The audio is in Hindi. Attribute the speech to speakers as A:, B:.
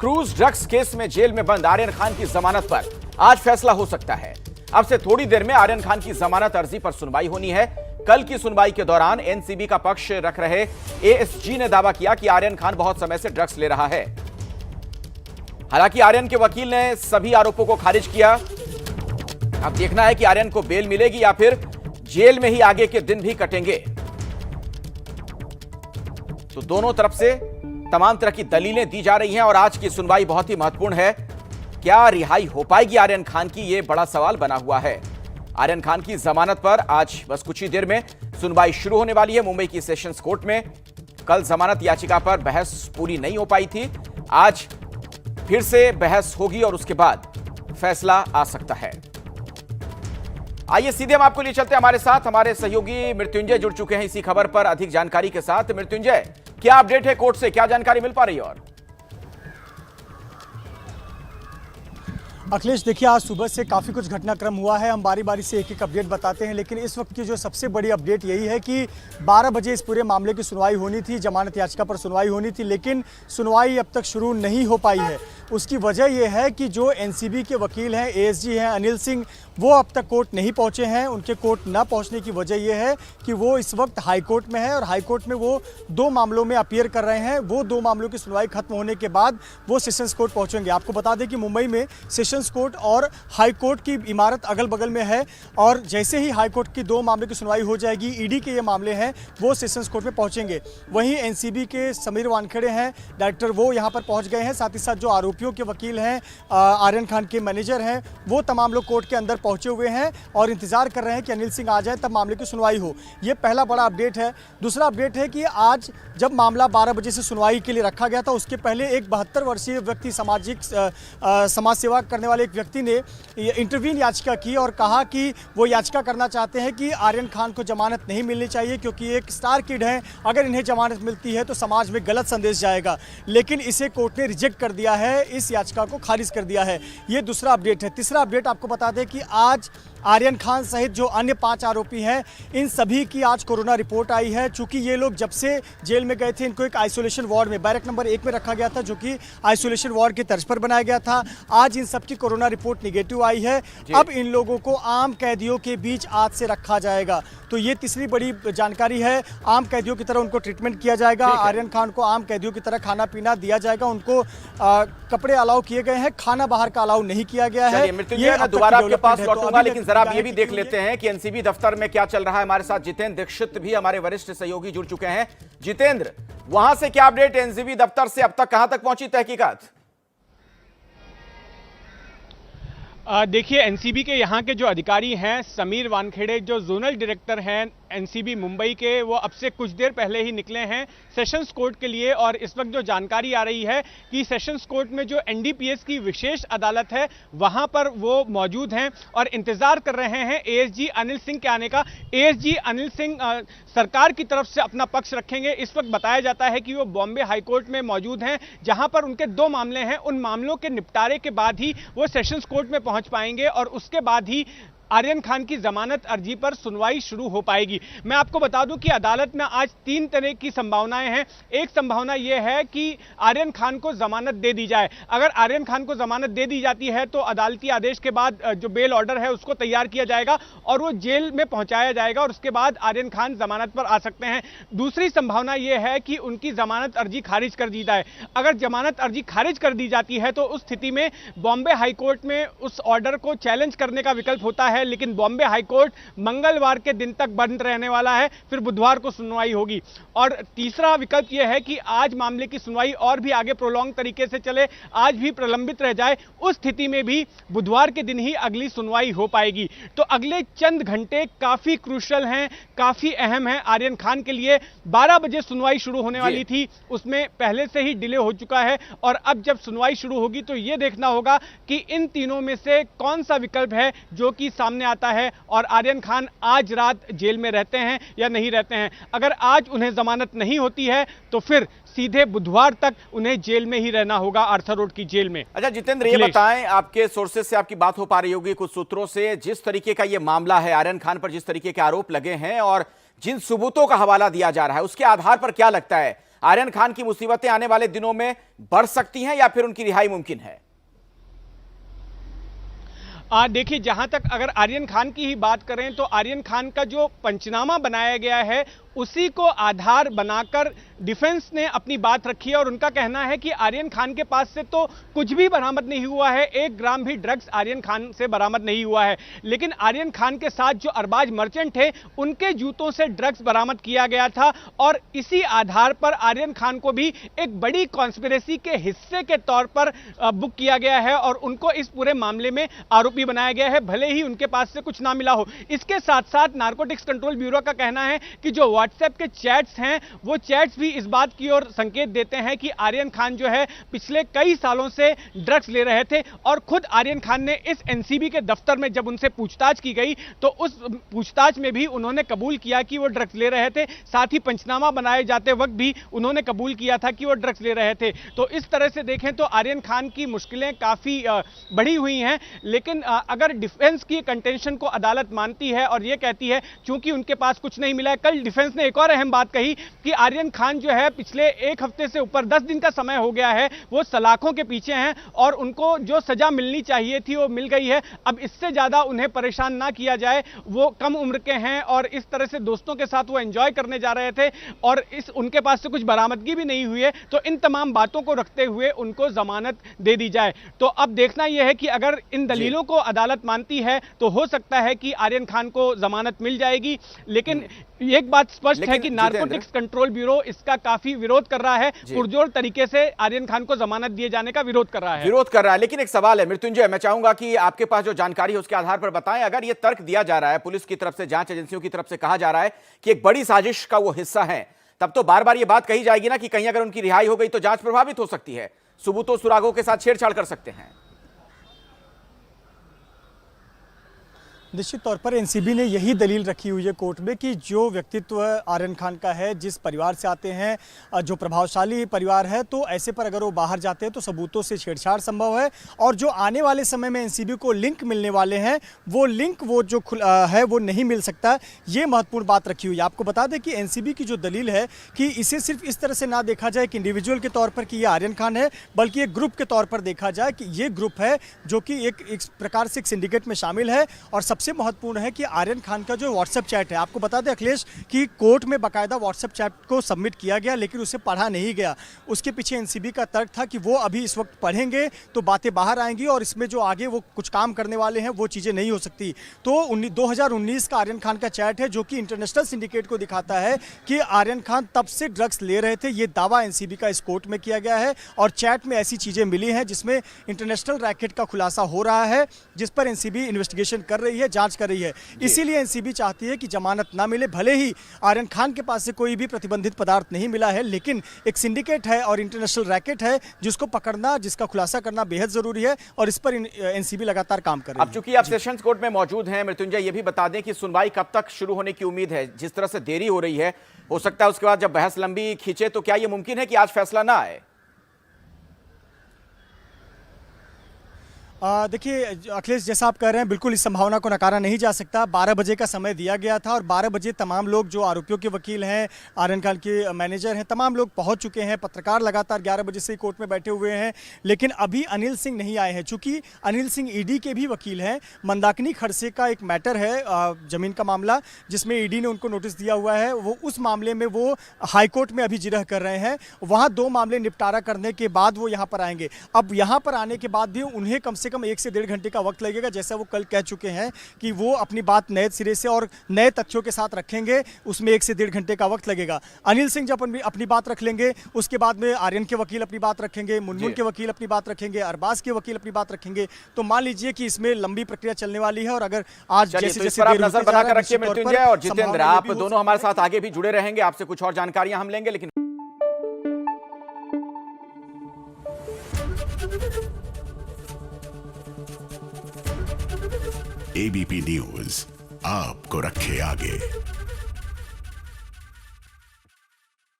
A: क्रूज ड्रग्स केस में जेल में बंद आर्यन खान की जमानत पर आज फैसला हो सकता है। अब से थोड़ी देर में आर्यन खान की जमानत अर्जी पर सुनवाई होनी है। कल की सुनवाई के दौरान एनसीबी का पक्ष रख रहे एएसजी ने दावा किया कि आर्यन खान बहुत समय से ड्रग्स ले रहा है। हालांकि आर्यन के वकील ने सभी आरोपों को खारिज किया। अब देखना है कि आर्यन को बेल मिलेगी या फिर जेल में ही आगे के दिन भी कटेंगे। तो दोनों तरफ से तमाम तरह की दलीलें दी जा रही हैं और आज की सुनवाई बहुत ही महत्वपूर्ण है। क्या रिहाई हो पाएगी आर्यन खान की, यह बड़ा सवाल बना हुआ है। आर्यन खान की जमानत पर आज बस कुछ ही देर में सुनवाई शुरू होने वाली है मुंबई की सेशंस कोर्ट में। कल जमानत याचिका पर बहस पूरी नहीं हो पाई थी, आज फिर से बहस होगी और उसके बाद फैसला आ सकता है। आइए सीधे हम आपको लिए चलते हैं, हमारे साथ हमारे सहयोगी मृत्युंजय जुड़ चुके हैं इसी खबर पर अधिक जानकारी के साथ। मृत्युंजय, क्या अपडेट है कोर्ट से, क्या जानकारी मिल पा रही है? और
B: अखिलेश, देखिए आज सुबह से काफ़ी कुछ घटनाक्रम हुआ है। हम बारी बारी से एक एक अपडेट बताते हैं, लेकिन इस वक्त की जो सबसे बड़ी अपडेट यही है कि 12 बजे इस पूरे मामले की सुनवाई होनी थी, जमानत याचिका पर सुनवाई होनी थी, लेकिन सुनवाई अब तक शुरू नहीं हो पाई है। उसकी वजह यह है कि जो एनसीबी के वकील हैं, एएसजी हैं अनिल सिंह, वो अब तक कोर्ट नहीं पहुंचे हैं। उनके कोर्ट ना पहुंचने की वजह यह है कि वो इस वक्त हाई कोर्ट में है और हाई कोर्ट में वो 2 मामलों में अपीयर कर रहे हैं। वो 2 मामलों की सुनवाई खत्म होने के बाद वो सेशंस कोर्ट पहुंचेंगे। आपको बता दें कि मुंबई में सेशंस कोर्ट और हाई कोर्ट की इमारत अगल बगल में है और जैसे ही हाई कोर्ट की 2 मामलों की सुनवाई हो जाएगी, ईडी के ये मामले हैं, वो सेशंस कोर्ट में पहुंचेंगे। वहीं एनसीबी के समीर वानखेड़े हैं डायरेक्टर, वो यहाँ पर पहुँच गए हैं। साथ ही साथ जो आरोपियों के वकील हैं, आर्यन खान के मैनेजर हैं, वो तमाम लोग कोर्ट के अंदर पहुंचे हुए हैं और इंतजार कर रहे हैं कि अनिल सिंह आ जाए तब मामले की सुनवाई हो। ये पहला बड़ा अपडेट है। दूसरा अपडेट है कि आज जब मामला 12 बजे से सुनवाई के लिए रखा गया था, उसके पहले एक 72 वर्षीय व्यक्ति, समाज सेवा करने वाले एक व्यक्ति ने इंटरवीन याचिका की और कहा कि वो याचिका करना चाहते हैं कि आर्यन खान को जमानत नहीं मिलनी चाहिए क्योंकि एक स्टार किड है, अगर इन्हें जमानत मिलती है तो समाज में गलत संदेश जाएगा। लेकिन इसे कोर्ट ने रिजेक्ट कर दिया है, इस याचिका को खारिज कर दिया है। ये दूसरा अपडेट है। तीसरा अपडेट आपको बता दें कि आज आर्यन खान सहित जो अन्य 5 आरोपी हैं, इन सभी की आज कोरोना रिपोर्ट आई है। चूंकि ये लोग जब से जेल में गए थे, इनको एक आइसोलेशन वार्ड में, बैरक नंबर 1 में रखा गया था, जो कि आइसोलेशन वार्ड की तर्ज पर बनाया गया था। आज इन सबकी कोरोना रिपोर्ट निगेटिव आई है। अब इन लोगों को आम कैदियों के बीच आज से रखा जाएगा। तो ये तीसरी बड़ी जानकारी है। आम कैदियों की तरह उनको ट्रीटमेंट किया जाएगा। आर्यन खान को आम कैदियों की तरह खाना पीना दिया जाएगा। उनको कपड़े अलाउ किए गए हैं, खाना बाहर का अलाउ नहीं किया गया है।
A: ये दोबारा आपके पास लौटूंगा, लेकिन जरा आप ये भी देख लेते हैं कि एनसीबी दफ्तर में क्या चल रहा है। हमारे साथ जितेंद्र दीक्षित भी हमारे वरिष्ठ सहयोगी जुड़ चुके हैं। जितेंद्र, वहां से क्या अपडेट, एनसीबी दफ्तर से अब तक कहां तक पहुंची तहकीकात?
C: देखिए, एनसीबी के यहाँ के जो अधिकारी हैं, समीर वानखेड़े जो जोनल डायरेक्टर हैं एनसीबी मुंबई के, वो अब से कुछ देर पहले ही निकले हैं सेशंस कोर्ट के लिए। और इस वक्त जो जानकारी आ रही है कि सेशंस कोर्ट में जो एनडीपीएस की विशेष अदालत है, वहां पर वो मौजूद हैं और इंतजार कर रहे हैं एएसजी अनिल सिंह के आने का। एएसजी अनिल सिंह सरकार की तरफ से अपना पक्ष रखेंगे। इस वक्त बताया जाता है कि वो बॉम्बे हाईकोर्ट में मौजूद हैं, जहां पर उनके 2 मामले हैं। उन मामलों के निपटारे के बाद ही वो सेशंस कोर्ट में पहुंच पाएंगे और उसके बाद ही आर्यन खान की जमानत अर्जी पर सुनवाई शुरू हो पाएगी। मैं आपको बता दूं कि अदालत में आज 3 तरह की संभावनाएं हैं। एक संभावना यह है कि आर्यन खान को जमानत दे दी जाए। अगर आर्यन खान को जमानत दे दी जाती है तो अदालती आदेश के बाद जो बेल ऑर्डर है उसको तैयार किया जाएगा और वो जेल में पहुंचाया जाएगा और उसके बाद आर्यन खान जमानत पर आ सकते हैं। दूसरी संभावना यह है कि उनकी जमानत अर्जी खारिज कर दी जाए। अगर जमानत अर्जी खारिज कर दी जाती है तो उस स्थिति में बॉम्बे हाईकोर्ट में उस ऑर्डर को चैलेंज करने का विकल्प होता है, लेकिन बॉम्बे हाईकोर्ट मंगलवार के दिन तक बंद रहने वाला है, फिर बुधवार को सुनवाई होगी। और तीसरा विकल्प यह है कि आज मामले की सुनवाई और भी आगे प्रोलॉन्ग तरीके से चले, आज भी प्रलंबित रह जाए। उस स्थिति में भी बुधवार के दिन ही अगली सुनवाई हो पाएगी। तो अगले चंद घंटे काफी क्रूशियल हैं, काफी अहम हैं आर्यन खान के लिए। 12 बजे सुनवाई शुरू होने वाली थी, उसमें पहले से ही डिले हो चुका है और अब जब सुनवाई शुरू होगी तो यह देखना होगा कि इन तीनों में से कौन सा विकल्प है जो कि सामने आता है और आर्यन खान आज रात जेल में रहते हैं या नहीं रहते हैं। अगर आज उन्हें जमानत नहीं होती है तो फिर सीधे बुधवार तक उन्हें जेल में ही रहना होगा, आर्थर रोड की जेल में।
A: अच्छा जितेंद्र, ये बताएं, आपके सोर्सेज से आपकी बात हो पा रही होगी कुछ सूत्रों से, जिस तरीके का ये मामला है, आर्यन खान पर जिस तरीके के आरोप लगे हैं और जिन सबूतों का हवाला दिया जा रहा है, उसके आधार पर क्या लगता है आर्यन खान की मुसीबतें आने वाले दिनों में बढ़ सकती हैं या फिर उनकी रिहाई मुमकिन है?
C: देखिए, जहां तक अगर आर्यन खान की ही बात करें तो आर्यन खान का जो पंचनामा बनाया गया है उसी को आधार बनाकर डिफेंस ने अपनी बात रखी है और उनका कहना है कि आर्यन खान के पास से तो कुछ भी बरामद नहीं हुआ है, 1 ग्राम भी ड्रग्स आर्यन खान से बरामद नहीं हुआ है। लेकिन आर्यन खान के साथ जो अरबाज मर्चेंट थे उनके जूतों से ड्रग्स बरामद किया गया था और इसी आधार पर आर्यन खान को भी एक बड़ी कॉन्स्पिरेसी के हिस्से के तौर पर बुक किया गया है और उनको इस पूरे मामले में आरोपी बनाया गया है, भले ही उनके पास से कुछ ना मिला हो। इसके साथ साथ नारकोटिक्स कंट्रोल ब्यूरो का कहना है कि जो व्हाट्सएप के चैट्स हैं वो चैट्स भी इस बात की ओर संकेत देते हैं कि आर्यन खान जो है पिछले कई सालों से ड्रग्स ले रहे थे और खुद आर्यन खान ने इस एनसीबी के दफ्तर में जब उनसे पूछताछ की गई तो उस पूछताछ में भी उन्होंने कबूल किया कि वो ड्रग्स ले रहे थे। साथ ही पंचनामा बनाए जाते वक्त भी उन्होंने कबूल किया था कि वो ड्रग्स ले रहे थे। तो इस तरह से देखें तो आर्यन खान की मुश्किलें काफी बढ़ी हुई हैं। लेकिन अगर डिफेंस की कंटेंशन को अदालत मानती है और ये कहती है क्योंकि उनके पास कुछ नहीं मिला है, कल डिफेंस ने एक और अहम बात कही कि आर्यन खान जो है पिछले 1 हफ्ते से ऊपर 10 दिन का समय हो गया है, वो सलाखों के पीछे हैं और उनको जो सजा मिलनी चाहिए थी वो मिल गई है। अब इससे ज्यादा उन्हें परेशान ना किया जाए, वो कम उम्र के हैं और इस तरह से दोस्तों के साथ वो एंजॉय करने जा रहे थे और उनके पास से कुछ बरामदगी भी नहीं हुई है। तो इन तमाम बातों को रखते हुए उनको जमानत दे दी जाए। तो अब देखना यह है कि अगर इन दलीलों को अदालत मानती है तो हो सकता है कि आर्यन खान को जमानत मिल जाएगी। लेकिन एक बात स्पष्ट है कि नारकोटिक्स कंट्रोल ब्यूरो इसका काफी विरोध कर रहा है, पुरजोर तरीके से आर्यन खान को जमानत दिए जाने का विरोध कर रहा है।
A: लेकिन एक सवाल है मृत्युंजय, मैं चाहूंगा कि आपके पास जो जानकारी है उसके आधार पर बताएं। अगर यह तर्क दिया जा रहा है पुलिस की तरफ से, जांच एजेंसियों की तरफ से कहा जा रहा है कि एक बड़ी साजिश का वो हिस्सा है, तब तो बार बार यह बात कही जाएगी ना कि कहीं अगर उनकी रिहाई हो गई तो जांच प्रभावित हो सकती है, सबूतों सुरागों के साथ छेड़छाड़ कर सकते हैं।
B: निश्चित तौर पर एनसीबी ने यही दलील रखी हुई है कोर्ट में कि जो व्यक्तित्व आर्यन खान का है, जिस परिवार से आते हैं, जो प्रभावशाली परिवार है, तो ऐसे पर अगर वो बाहर जाते हैं तो सबूतों से छेड़छाड़ संभव है और जो आने वाले समय में एनसीबी को लिंक मिलने वाले हैं वो लिंक वो जो है वो नहीं मिल सकता। ये महत्वपूर्ण बात रखी हुई है। आपको बता दें कि एनसीबी की जो दलील है कि इसे सिर्फ इस तरह से ना देखा जाए कि इंडिविजुअल के तौर पर कि ये आर्यन खान है, बल्कि एक ग्रुप के तौर पर देखा जाए कि ये ग्रुप है जो कि एक प्रकार से एक सिंडिकेट में शामिल है। और सबसे महत्वपूर्ण है कि आर्यन खान का जो व्हाट्सएप चैट है, आपको बता दें अखिलेश कि कोर्ट में बाकायदा व्हाट्सएप चैट को सबमिट किया गया लेकिन उसे पढ़ा नहीं गया। उसके पीछे एनसीबी का तर्क था कि वो अभी इस वक्त पढ़ेंगे तो बातें बाहर आएंगी और इसमें जो आगे वो कुछ काम करने वाले हैं वो चीज़ें नहीं हो सकती। तो 2019 का आर्यन खान का चैट है जो कि इंटरनेशनल सिंडिकेट को दिखाता है कि आर्यन खान तब से ड्रग्स ले रहे थे। ये दावा एनसीबी का इस कोर्ट में किया गया है और चैट में ऐसी चीज़ें मिली हैं जिसमें इंटरनेशनल रैकेट का खुलासा हो रहा है, जिस पर एनसीबी इन्वेस्टिगेशन कर रही है, जांच कर रही है। इसीलिए एनसीबी चाहती है कि जमानत ना मिले। भले ही आर्यन खान के पास से कोई भी प्रतिबंधित पदार्थ नहीं मिला है, लेकिन एक सिंडिकेट है और इंटरनेशनल रैकेट है जिसको पकड़ना, जिसका खुलासा करना बेहद जरूरी है और इस पर एनसीबी लगातार काम कर रही है।
A: अब चूंकि आप सेशंस कोर्ट में मौजूद हैं मृत्युंजय, ये भी बता दें कि सुनवाई कब तक शुरू होने की उम्मीद है? जिस तरह से देरी हो रही है, हो सकता है उसके बाद जब बहस लंबी खींचे तो क्या यह मुमकिन है कि आज फैसला ना आए?
B: देखिए अखिलेश, जैसा आप कह रहे हैं बिल्कुल इस संभावना को नकारा नहीं जा सकता। 12 बजे का समय दिया गया था और 12 बजे तमाम लोग जो आरोपियों के वकील हैं, आर्यन खान के मैनेजर हैं, तमाम लोग पहुंच चुके हैं। पत्रकार लगातार 11 बजे से कोर्ट में बैठे हुए हैं, लेकिन अभी अनिल सिंह नहीं आए हैं। चूंकि अनिल सिंह ईडी के भी वकील हैं। मंदाकिनी खड़से का एक मैटर है, जमीन का मामला, जिसमें ईडी ने उनको नोटिस दिया हुआ है। वो उस मामले में वो हाईकोर्ट में अभी जिरह कर रहे हैं। वहाँ 2 मामले निपटारा करने के बाद वो यहाँ पर आएंगे। अब यहाँ पर आने के बाद भी उन्हें कम से कम 1 से 1.5 घंटे का वक्त लगेगा। जैसा वो कल कह चुके हैं कि वो अपनी बात नए सिरे से और नए तथ्यों के साथ रखेंगे, उसमें 1 से 1.5 घंटे का वक्त लगेगा। अनिल सिंह जब अपनी बात रख लेंगे, उसके बाद में आर्यन के वकील अपनी बात रखेंगे, मुनमुन के वकील अपनी बात रखेंगे, अरबाज के वकील अपनी बात रखेंगे। तो मान लीजिए कि इसमें लंबी प्रक्रिया चलने वाली है। और अगर आज जैसे
A: जैसे नजर बनाकर रखिए मृत्युंजय और जितेंद्र, आप दोनों हमारे साथ आगे भी जुड़े रहेंगे, आपसे कुछ और जानकारियां हम लेंगे। लेकिन
D: एबीपी न्यूज आपको रखे आगे।